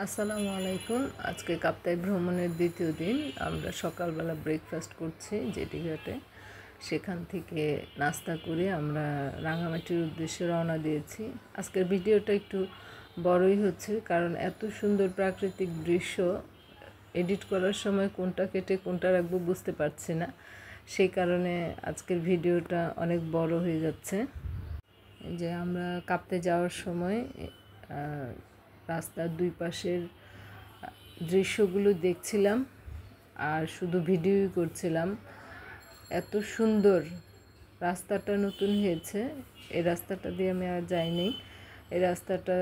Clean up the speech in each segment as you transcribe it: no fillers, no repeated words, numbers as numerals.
আসসালামু আলাইকুম। আজকে কাপ্তাই ভ্রমণের দ্বিতীয় দিন। আমরা সকালবেলা ব্রেকফাস্ট করছি জেটিঘাটে। সেখান থেকে নাস্তা করে আমরা রাঙামাটির উদ্দেশ্যে রওনা দিয়েছি। আজকের ভিডিওটা একটু বড়ই হচ্ছে, কারণ এত সুন্দর প্রাকৃতিক দৃশ্য এডিট করার সময় কোনটা কেটে কোনটা রাখবো বুঝতে পারছি না। সেই কারণে আজকের ভিডিওটা অনেক বড় হয়ে যাচ্ছে। যে আমরা কাপ্তাই যাওয়ার সময় রাস্তার দুই পাশের দৃশ্যগুলো দেখছিলাম আর শুধু ভিডিওই করছিলাম। এত সুন্দর, রাস্তাটা নতুন হয়েছে, এই রাস্তাটা দিয়ে আমি আর যাইনি। এই রাস্তাটা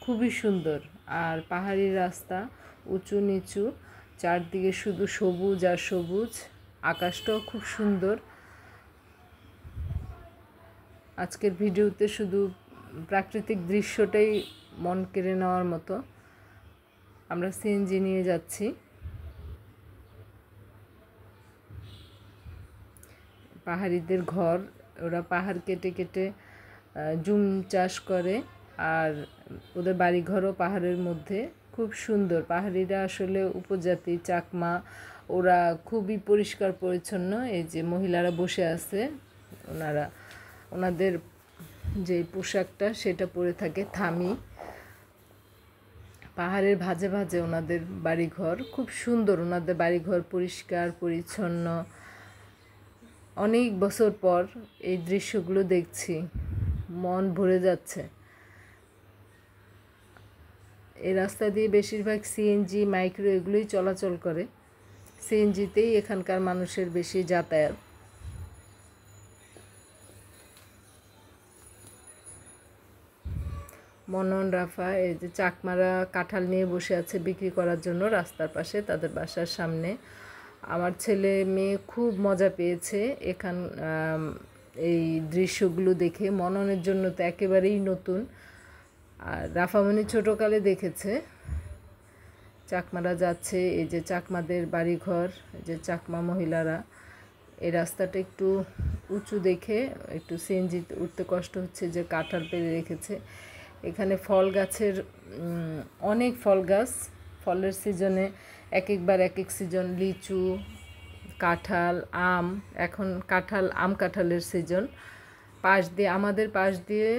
খুবই সুন্দর, আর পাহাড়ি রাস্তা, উঁচু নিচু, চারদিকে শুধু সবুজ আর সবুজ। আকাশটাও খুব সুন্দর। আজকের ভিডিওতে শুধু প্রাকৃতিক দৃশ্যটাই মন কেড়ে নেওয়ার মতো। আমরা সিএনজি নিয়ে যাচ্ছি। পাহাড়িদের ঘর, ওরা পাহাড় কেটে কেটে জুম চাষ করে, আর ওদের বাড়িঘরও পাহাড়ের মধ্যে। খুব সুন্দর। পাহাড়িরা আসলে উপজাতি চাকমা, ওরা খুবই পরিষ্কার পরিচ্ছন্ন। এই যে মহিলারা বসে আছে, ওনাদের যে পোশাকটা সেটা পরে থাকে থামি। পাহাড়ের ভাঁজে ভাঁজে ওনাদের বাড়িঘর, খুব সুন্দর। ওনাদের বাড়িঘর পরিষ্কার পরিচ্ছন্ন। অনেক বছর পর এই দৃশ্যগুলো দেখছি, মন ভরে যাচ্ছে। এই রাস্তা দিয়ে বেশিরভাগ সিএনজি, মাইক্রো এগুলোই চলাচল করে। সিএনজিতেই এখানকার মানুষের বেশি যাতায়াত। মনন, রাফা, এই যে চাকমারা কাঁঠাল নিয়ে বসে আছে বিক্রি করার জন্য রাস্তার পাশে, তাদের বাসার সামনে। আমার ছেলে মেয়ে খুব মজা পেয়েছে এই দৃশ্যগুলো দেখে। মননের জন্য তো একেবারেই নতুন, আর রাফামণি ছোটোকালে দেখেছে। চাকমারা যাচ্ছে, এই যে চাকমাদের বাড়িঘর, যে চাকমা মহিলারা। এই রাস্তাটা একটু উঁচু দেখে একটু সিএনজি উঠতে কষ্ট হচ্ছে, যে কাঁঠাল পেরে রেখেছে। এখানে ফল গাছের অনেক ফল গাছ, ফলের সিজনে এক একবার এক এক সিজন। লিচু, কাঁঠাল, আম। এখন আম কাঁঠালের সিজন। আমাদের পাশ দিয়ে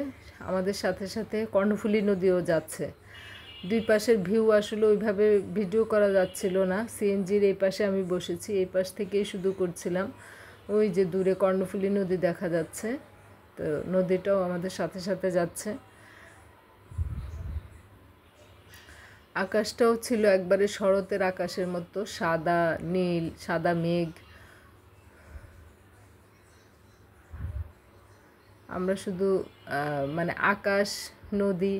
আমাদের সাথে সাথে কর্ণফুলী নদীও যাচ্ছে। দুই পাশের ভিউ আসলে ওইভাবে ভিডিও করা যাচ্ছিল না। সিএনজির এই পাশে আমি বসেছি, এই পাশ থেকেই শুধু করছিলাম। ওই যে দূরে কর্ণফুলী নদী দেখা যাচ্ছে, তো নদীটাও আমাদের সাথে সাথে যাচ্ছে। আকাশটাও ছিল একবারে শরতের আকাশের মতো, সাদা নীল, সাদা মেঘ। আমরা শুধু মানে আকাশ, নদী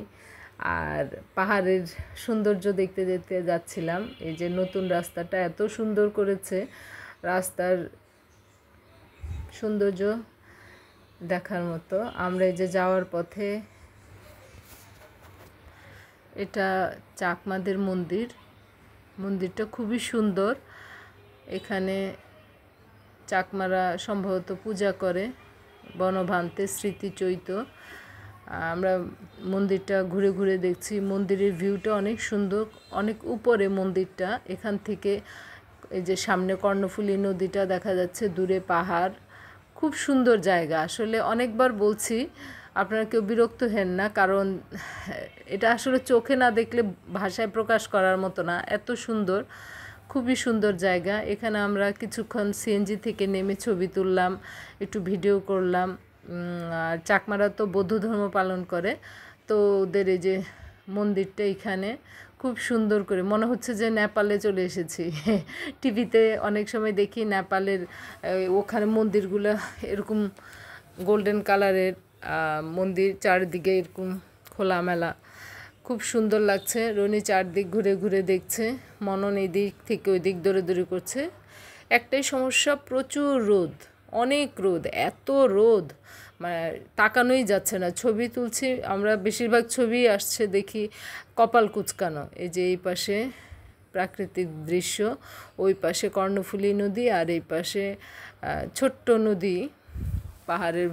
আর পাহাড়ের সৌন্দর্য দেখতে দেখতে যাচ্ছিলাম। এই যে নতুন রাস্তাটা এত সুন্দর করেছে, রাস্তার সৌন্দর্য দেখার মতো। আমরা এই যে যাওয়ার পথে, এটা চাকমাদের মন্দির। মন্দিরটা খুবই সুন্দর। এখানে চাকমারা সম্ভবত পূজা করে, বনভান্তে স্মৃতিচৈত। আমরা মন্দিরটা ঘুরে ঘুরে দেখছি। মন্দিরের ভিউটা অনেক সুন্দর, অনেক উপরে মন্দিরটা। এখান থেকে এই যে সামনে কর্ণফুলী নদীটা দেখা যাচ্ছে, দূরে পাহাড়। খুব সুন্দর জায়গা। আসলে অনেকবার বলছি, আপনারা কেউ বিরক্ত হেন না, কারণ এটা আসলে চোখে না দেখলে ভাষায় প্রকাশ করার মতো না, এত সুন্দর। খুবই সুন্দর জায়গা। এখানে আমরা কিছুক্ষণ সিএনজি থেকে নেমে ছবি তুললাম, একটু ভিডিও করলাম। আর চাকমারা তো বৌদ্ধ ধর্ম পালন করে, তো ওদের এই যে মন্দিরটা এখানে খুব সুন্দর করে মনে হচ্ছে যে নেপালে চলে এসেছি। টিভিতে অনেক সময় দেখি নেপালের ওখানে মন্দিরগুলো এরকম গোল্ডেন কালারের মন্দির, চারদিকে এরকম খোলামেলা, খুব সুন্দর লাগছে। রনি চারদিক ঘুরে ঘুরে দেখছে, মনন এই দিক থেকে ওই দিক দৌড়ে দৌড়ে করছে। একটাই সমস্যা, প্রচুর রোদ, অনেক রোদ, এত রোদ মানে তাকানোই যাচ্ছে না। ছবি তুলছি আমরা, বেশিরভাগ ছবি আসছে দেখি কপাল কুঁচকানো। এই যে এই পাশে প্রাকৃতিক দৃশ্য, ওই পাশে কর্ণফুলী নদী, আর এই পাশে ছোট্ট নদী পাহাড়ের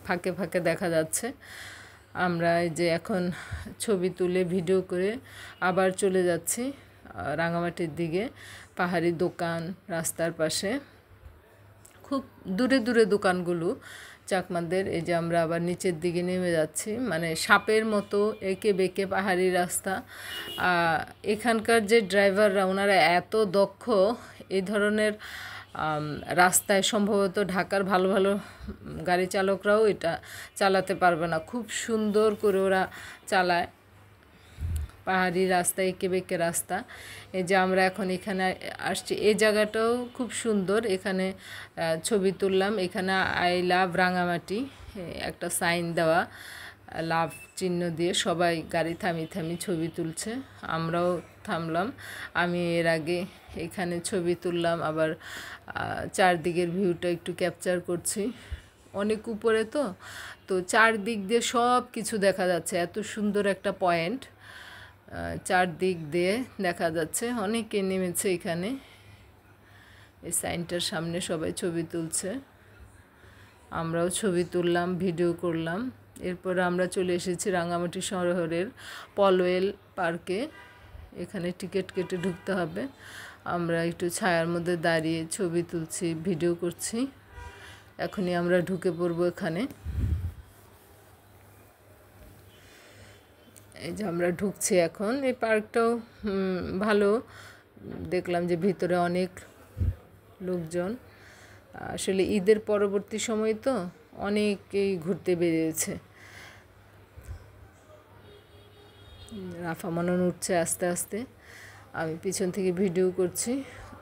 ফাঁকে ফাঁকে দেখা যাচ্ছে। আমরা এই যে এখন ছবি তুলে ভিডিও করে আবার চলে যাচ্ছি রাঙামাটির দিকে। পাহাড়ি দোকান রাস্তার পাশে, খুব দূরে দূরে দোকানগুলো চাকমাদের। এই যে আমরা আবার নিচের দিকে নেমে যাচ্ছি, মানে সাপের মতো এঁকে বেঁকে পাহাড়ি রাস্তা। এখানকার যে ড্রাইভাররা, ওনারা এত দক্ষ, এই ধরনের রাস্তায় সম্ভবত ঢাকার ভালো ভালো গাড়ি চালকরাও এটা চালাতে পারবে না। খুব সুন্দর করে ওরা চালায় পাহাড়ি রাস্তা, এঁকে বেঁকে রাস্তা। এই যে আমরা এখন এখানে আসছি, এই জায়গাটাও খুব সুন্দর। এখানে ছবি তুললাম। এখানে আই লাভ রাঙামাটি একটা সাইন দেওয়া, লাভ চিহ্ন দিয়ে সবাই গাড়ি থামিয়ে থামিয়ে ছবি তুলছে, আমরাও থামলাম। আমি এর আগে এখানে ছবি তুললাম, আবার চারদিকের ভিউটা একটু ক্যাপচার করছি। অনেক উপরে তো তো চারদিক দিয়ে সব কিছু দেখা যাচ্ছে, এত সুন্দর একটা পয়েন্ট চারদিক দিয়ে দেখা যাচ্ছে। অনেকে নেমেছে এখানে, এই সাইনটার সামনে সবাই ছবি তুলছে, আমরাও ছবি তুললাম, ভিডিও করলাম। এরপর আমরা চলে এসেছি রাঙামাটি শহরের পলওয়েল পার্কে। এখানে টিকিট কেটে ঢুকতে হবে। আমরা একটু ছায়ার মধ্যে দাঁড়িয়ে ছবি তুলছি, ভিডিও করছি। এখনই আমরা ঢুকে পড়বো এখানে। এই যে আমরা ঢুকছি এখন। এই পার্কটাও ভালো, দেখলাম যে ভিতরে অনেক লোকজন। আসলে ঈদের পরবর্তী সময় তো অনেকেই ঘুরতে বেরিয়েছে। রাফা মনন উঠছে আস্তে আস্তে, আমি পিছন থেকে ভিডিও করছি,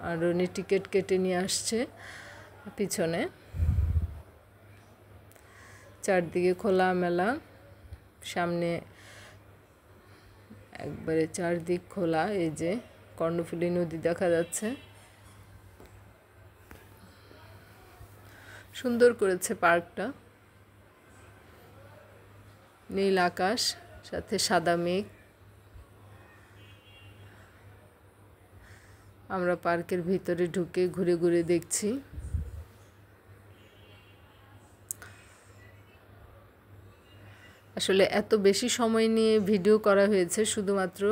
আর উনি টিকিট কেটে নিয়ে আসছে পিছনে। চারদিকে খোলা মেলা, সামনে একবারে চারদিক খোলা। এই যে কর্ণফুলী নদী দেখা যাচ্ছে, সুন্দর করেছে পার্কটা। নীল আকাশ, সাথে সাদা মেঘ। আমরা পার্কের ভিতরে ঢুকে ঘুরে ঘুরে দেখছি। আসলে এত বেশি সময় নিয়ে ভিডিও করা হয়েছে শুধুমাত্র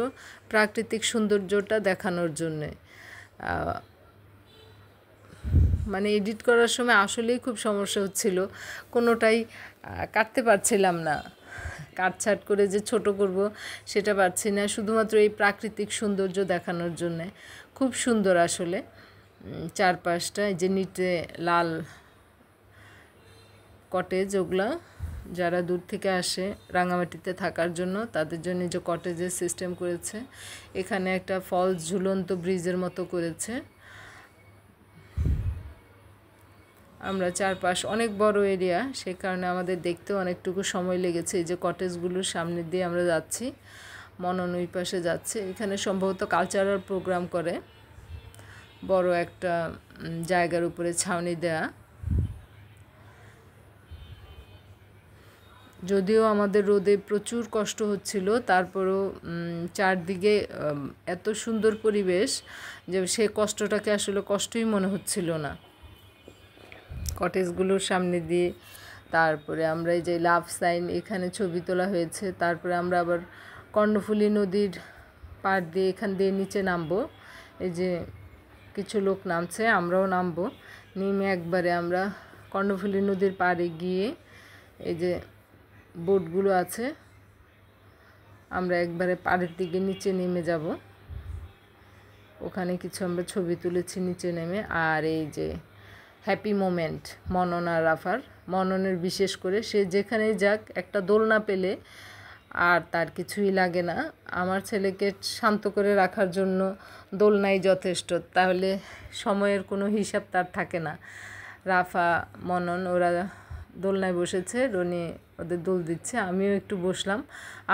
প্রাকৃতিক সৌন্দর্যটা দেখানোর জন্যে। মানে এডিট করার সময় আসলেই খুব সমস্যা হচ্ছিল, কোনোটাই কাটতে পারছিলাম না। কাটছাট করে যে ছোট করব সেটা পারছি না, শুধুমাত্র এই প্রাকৃতিক সৌন্দর্য দেখানোর জন্যে। খুব সুন্দর আসলে চারপাশটা। এই যে নিচে লাল কটেজ, ওগুলা যারা দূর থেকে আসে রাঙামাটিতে থাকার জন্য তাদের জন্য যে কটেজের সিস্টেম করেছে। এখানে একটা ফলস ঝুলন্ত ব্রিজের মতো করেছে। আমরা চারপাশ অনেক বড় এরিয়া, সে কারণে আমাদের দেখতেও অনেকটুকু সময় লেগেছে। এই যে কটেজগুলোর সামনে দিয়ে আমরা যাচ্ছি, মনন ওই পাশে যাচ্ছে। এখানে সম্ভবত কালচারাল প্রোগ্রাম করে, বড় একটা জায়গার উপরে ছাউনি দেয়া। যদিও আমাদের রোদে প্রচুর কষ্ট হচ্ছিল, তারপরও চারদিকে এত সুন্দর পরিবেশ যে সে কষ্টটাকে আসলে কষ্টই মনে হচ্ছিল না। কটেজগুলোর সামনে দিয়ে তারপরে আমরা এই যে লাভ সাইন, এখানে ছবি তোলা হয়েছে। তারপরে আমরা আবার কর্ণফুলী নদীর পাড় দিয়ে এখান দিয়ে নিচে নামবো। এই যে কিছু লোক নামছে, আমরাও নামবো। নেমে একবারে আমরা কর্ণফুলী নদীর পাড়ে গিয়ে এই যে বোটগুলো আছে, আমরা একবারে পাড়ের দিকে নিচে নেমে যাব। ওখানে কিছু আমরা ছবি তুলেছি নিচে নেমে। আর এই যে হ্যাপি মোমেন্ট মনন আর রাফার, মননের বিশেষ করে, সে যেখানেই যাক একটা দোলনা পেলে আর তার কিছুই লাগে না। আমার ছেলেকে শান্ত করে রাখার জন্য দোলনাই যথেষ্ট, তাহলে সময়ের কোনো হিসাব তার থাকে না। রাফা মনন ওরা দোলনায় বসেছে, রনি ওদের দোল দিচ্ছে, আমিও একটু বসলাম।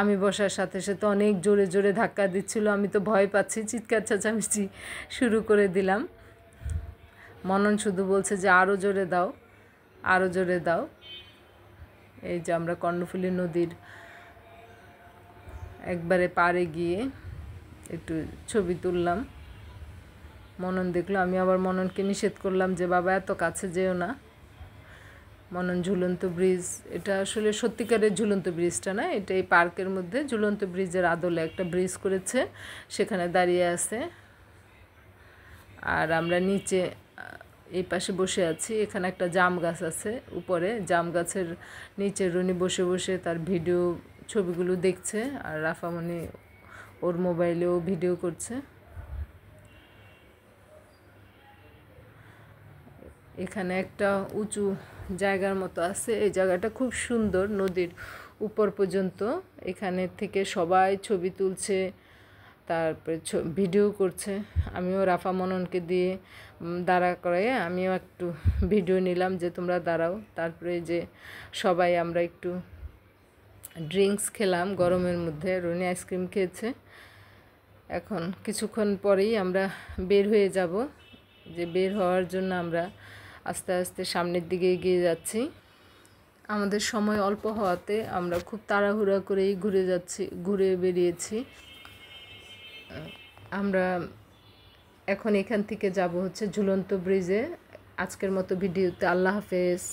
আমি বসার সাথে সাথে অনেক জোরে জোরে ধাক্কা দিচ্ছিল, আমি তো ভয় পাচ্ছি, চিৎকার চেঁচামেচি শুরু করে দিলাম। মনন শুধু বলছে যে আরও জোরে দাও, আরও জোরে দাও। এই যে আমরা কর্ণফুলী নদীর একবারে পাড়ে গিয়ে একটু ছবি তুললাম। মনন দেখলো, আমি আবার মননকে নিষেধ করলাম যে বাবা এত কাছে যেও না। মনন ঝুলন্ত ব্রিজ। এটা আসলে সত্যিকারের ঝুলন্ত ব্রিজটা না, এটা এই পার্কের মধ্যে ঝুলন্ত ব্রিজের আদলে একটা ব্রিজ করেছে, সেখানে দাঁড়িয়ে আছে। আর আমরা নিচে এই পাশে বসে আছি। এখানে একটা জাম গাছ আছে, উপরে জাম গাছের নিচে রনি বসে বসে তার ভিডিও ছবিগুলো দেখছে, আর রাফামণি ওর মোবাইলেও ভিডিও করছে। এখানে একটা উঁচু জায়গার মতো আছে, এই জায়গাটা খুব সুন্দর, নদীর উপর পর্যন্ত। এখানে থেকে সবাই ছবি তুলছে, তারপরে ভিডিও করছে। আমিও রাফা মননকে দিয়ে দাঁড়া করে আমিও একটু ভিডিও নিলাম যে তোমরা দাঁড়াও। তারপরে যে সবাই আমরা একটু ড্রিঙ্কস খেলাম গরমের মধ্যে, রনি আইসক্রিম খেয়েছে। এখন কিছুক্ষণ পরেই আমরা বের হয়ে যাব, যে বের হওয়ার জন্য আমরা আস্তে আস্তে সামনের দিকে এগিয়ে যাচ্ছি। আমাদের সময় অল্প হওয়াতে আমরা খুব তাড়াহুড়া করেই ঘুরে বেরিয়েছি। আমরা এখন এখান থেকে যাব হচ্ছে ঝুলন্ত ব্রিজে। আজকের মতো ভিডিওতে আল্লাহ হাফেজ।